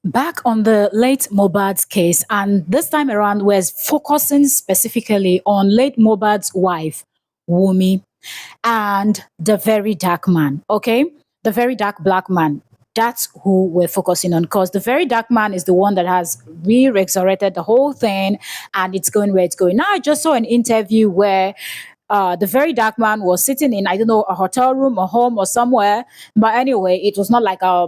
Back on the late Mohbad's case, and this time around, we're focusing specifically on late Mohbad's wife, Wumi, and the very dark man. Okay, the very dark black man. That's who we're focusing on, because the very dark man is the one that has re-resurrected the whole thing, and it's going where it's going. Now, I just saw an interview where the very dark man was sitting in, I don't know, a hotel room or home or somewhere. But anyway, it was not like a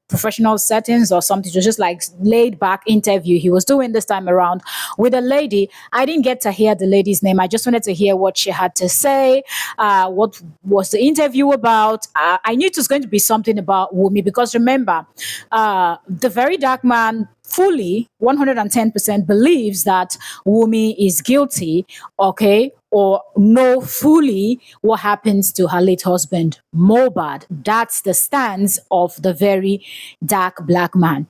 professional settings or something. It was just like laid back interview he was doing this time around with a lady. I didn't get to hear the lady's name. I just wanted to hear what she had to say. What was the interview about? I knew it was going to be something about Wumi, because remember, the very dark man fully 110% believes that Wumi is guilty, okay, or know fully what happens to her late husband, Mohbad. That's the stance of the very dark black man.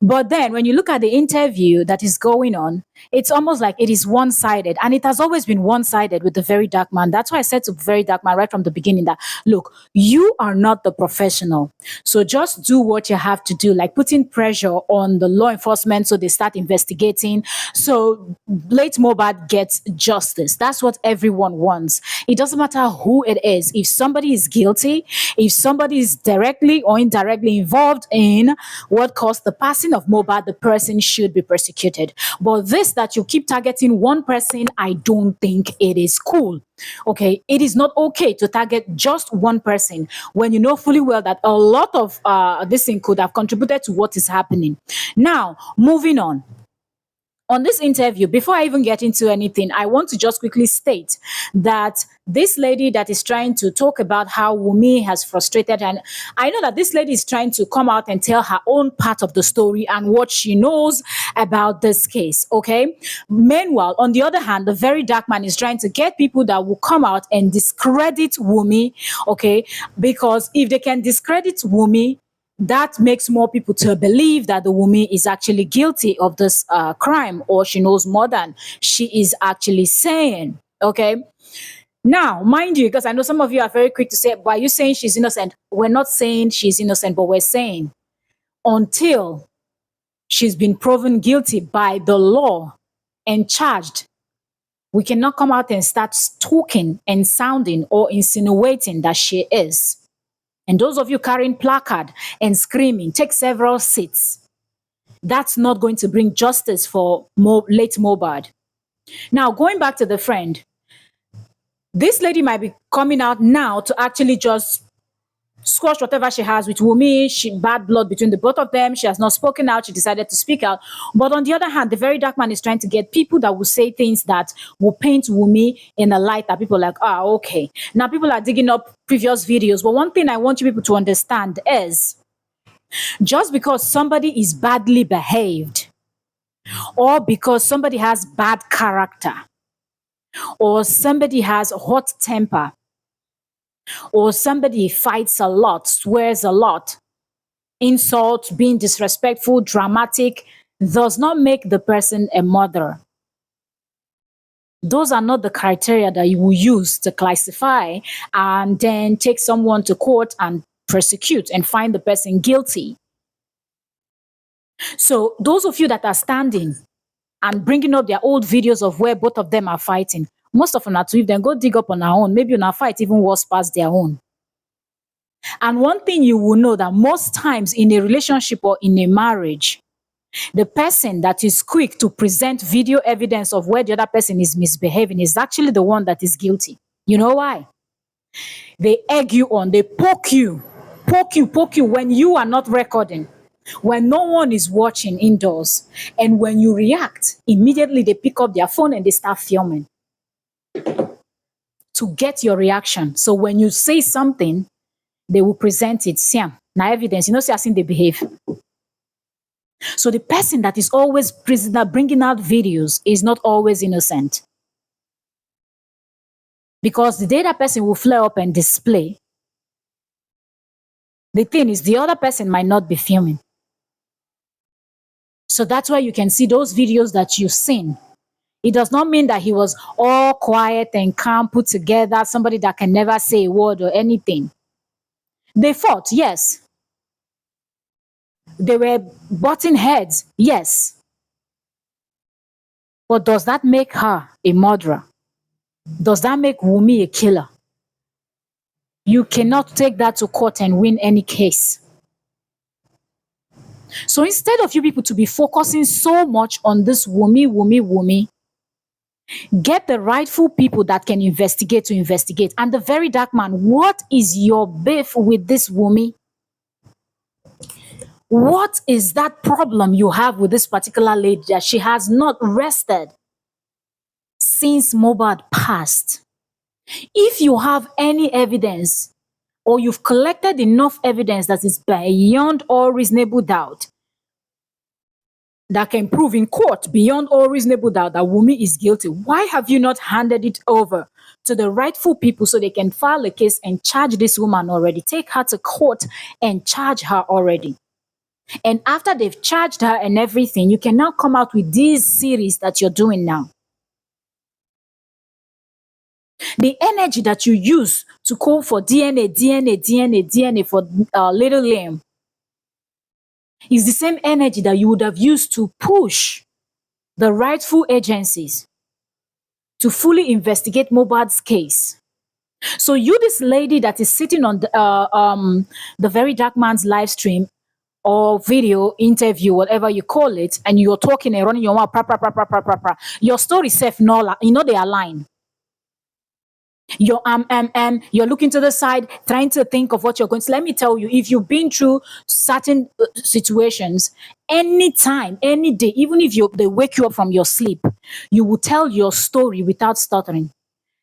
But then when you look at the interview that is going on, it's almost like it is one sided. And it has always been one sided with the very dark man. That's why I said to very dark man right from the beginning that, look, you are not the professional. So just do what you have to do, like putting pressure on the law enforcement so they start investigating. So late Mohbad gets justice. That's what everyone wants. It doesn't matter who it is. If somebody is guilty, if somebody is directly or indirectly involved in what caused the passing of Mohbad, the person should be persecuted. But this that you keep targeting one person, I don't think it is cool. Okay, it is not okay to target just one person when you know fully well that a lot of this thing could have contributed to what is happening. Now, moving on this interview, before I even get into anything, I want to just quickly state that this lady that is trying to talk about how Wumi has frustrated, and I know that this lady is trying to come out and tell her own part of the story and what she knows about this case, okay? Meanwhile, on the other hand, the very dark man is trying to get people that will come out and discredit Wumi, okay? Because if they can discredit Wumi, that makes more people to believe that the woman is actually guilty of this crime, or she knows more than she is actually saying. Okay. Now, mind you, because I know some of you are very quick to say, "Why are you saying she's innocent?" We're not saying she's innocent, but we're saying until she's been proven guilty by the law and charged, we cannot come out and start talking and sounding or insinuating that she is. And those of you carrying placard and screaming, take several seats. That's not going to bring justice for late Mohbad. Now, going back to the friend, this lady might be coming out now to actually just squash whatever she has with Wumi. Bad blood between the both of them. She has not spoken out. She decided to speak out. But on the other hand, the very dark man is trying to get people that will say things that will paint Wumi in a light that people are like, okay. Now people are digging up previous videos. But one thing I want you people to understand is just because somebody is badly behaved, or because somebody has bad character, or somebody has a hot temper, or somebody fights a lot, swears a lot, insults, being disrespectful, dramatic, does not make the person a murderer. Those are not the criteria that you will use to classify and then take someone to court and prosecute and find the person guilty. So those of you that are standing and bringing up their old videos of where both of them are fighting, most of them are to if them go dig up on our own, maybe on our fight even worse past their own. And one thing you will know that most times in a relationship or in a marriage, the person that is quick to present video evidence of where the other person is misbehaving is actually the one that is guilty. You know why? They egg you on, they poke you when you are not recording, when no one is watching indoors. And when you react, immediately they pick up their phone and they start filming to get your reaction. So when you say something, they will present it. See, now evidence, you know, see, I seen they behave. So the person that is always bringing out videos is not always innocent. Because the day that person will flare up and display, the thing is the other person might not be filming. So that's why you can see those videos that you've seen. It does not mean that he was all quiet and calm, put together, somebody that can never say a word or anything. They fought, yes. They were butting heads, yes. But does that make her a murderer? Does that make Wumi a killer? You cannot take that to court and win any case. So instead of you people to be focusing so much on this Wumi, get the rightful people that can investigate to investigate. And the very dark man, what is your beef with this Wumi? What is that problem you have with this particular lady that she has not rested since Mohbad passed? If you have any evidence or you've collected enough evidence that is beyond all reasonable doubt, that can prove in court beyond all reasonable doubt that Wumi is guilty, why have you not handed it over to the rightful people so they can file a case and charge this woman already? Take her to court and charge her already. And after they've charged her and everything, you can now come out with this series that you're doing now. The energy that you use to call for DNA for Little Liam is the same energy that you would have used to push the rightful agencies to fully investigate Mohbad's case. So you, this lady that is sitting on the very dark man's live stream or video interview, whatever you call it, and you're talking and running your mouth, your story self, no, you know they align. You're looking to the side, trying to think of what you're going to. Let me tell you, if you've been through certain situations, anytime, any day, even if they wake you up from your sleep, you will tell your story without stuttering.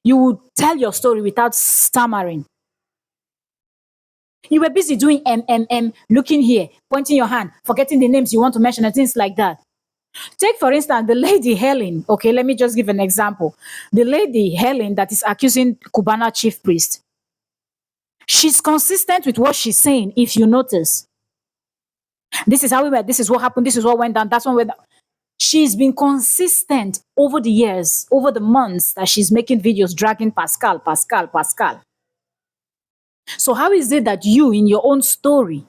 You will tell your story without stammering. You were busy doing looking here, pointing your hand, forgetting the names you want to mention and things like that. Take, for instance, the lady Helen. Okay, let me just give an example. The lady Helen that is accusing Cubana chief priest. She's consistent with what she's saying, if you notice. This is how we were, this is what happened, this is what went down, that's what went down. She's been consistent over the years, over the months that she's making videos dragging Pascal. So how is it that you, in your own story,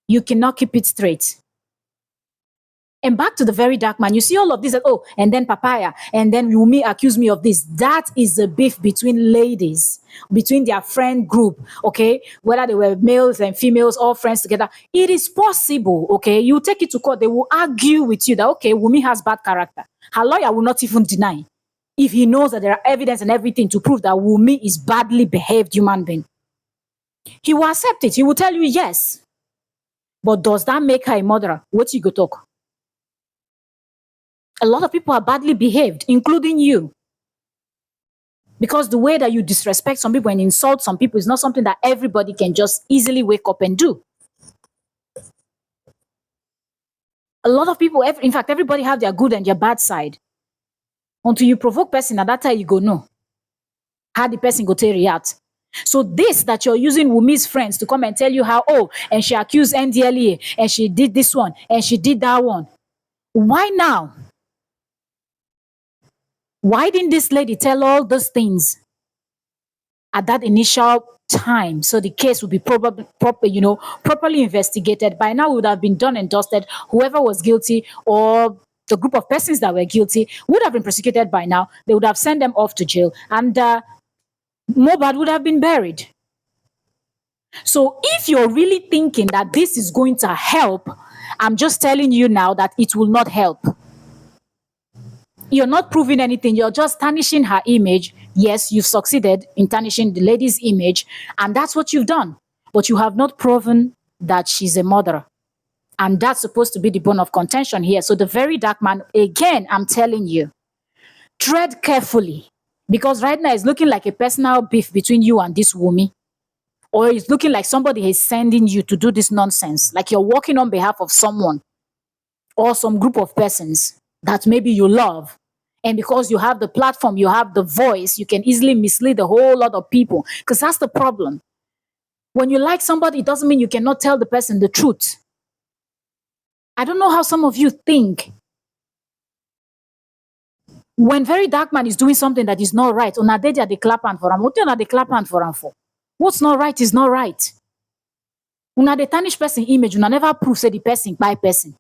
you cannot keep it straight? And back to the very dark man, you see all of this, and then papaya, and then Wumi accused me of this. That is a beef between ladies, between their friend group, okay? Whether they were males and females, all friends together. It is possible, okay? You take it to court, they will argue with you that, okay, Wumi has bad character. Her lawyer will not even deny if he knows that there are evidence and everything to prove that Wumi is badly behaved human being. He will accept it. He will tell you yes. But does that make her a murderer? What you go talk? A lot of people are badly behaved, including you. Because the way that you disrespect some people and insult some people is not something that everybody can just easily wake up and do. A lot of people, in fact, everybody have their good and their bad side. Until you provoke person, at that time you go know how the person go to react. So this that you're using Wumi's friends to come and tell you how, and she accused NDLEA, and she did this one, and she did that one. Why now? Why didn't this lady tell all those things at that initial time so the case would be properly investigated? By now, it would have been done and dusted. Whoever was guilty or the group of persons that were guilty would have been prosecuted by now. They would have sent them off to jail, and Mohbad would have been buried. So if you're really thinking that this is going to help, I'm just telling you now that it will not help. You're not proving anything. You're just tarnishing her image. Yes, you've succeeded in tarnishing the lady's image, and that's what you've done. But you have not proven that she's a murderer. And that's supposed to be the bone of contention here. So the very dark man, again, I'm telling you, tread carefully. Because right now it's looking like a personal beef between you and this Wumi. Or it's looking like somebody is sending you to do this nonsense. Like you're working on behalf of someone or some group of persons that maybe you love. And because you have the platform, you have the voice, you can easily mislead a whole lot of people. Because that's the problem. When you like somebody, it doesn't mean you cannot tell the person the truth. I don't know how some of you think. When very dark man is doing something that is not right, on a day they clap hand for him. What are they clap hand for him for? What's not right is not right. Una dey tarnish person image, una never prove say the person kpai person.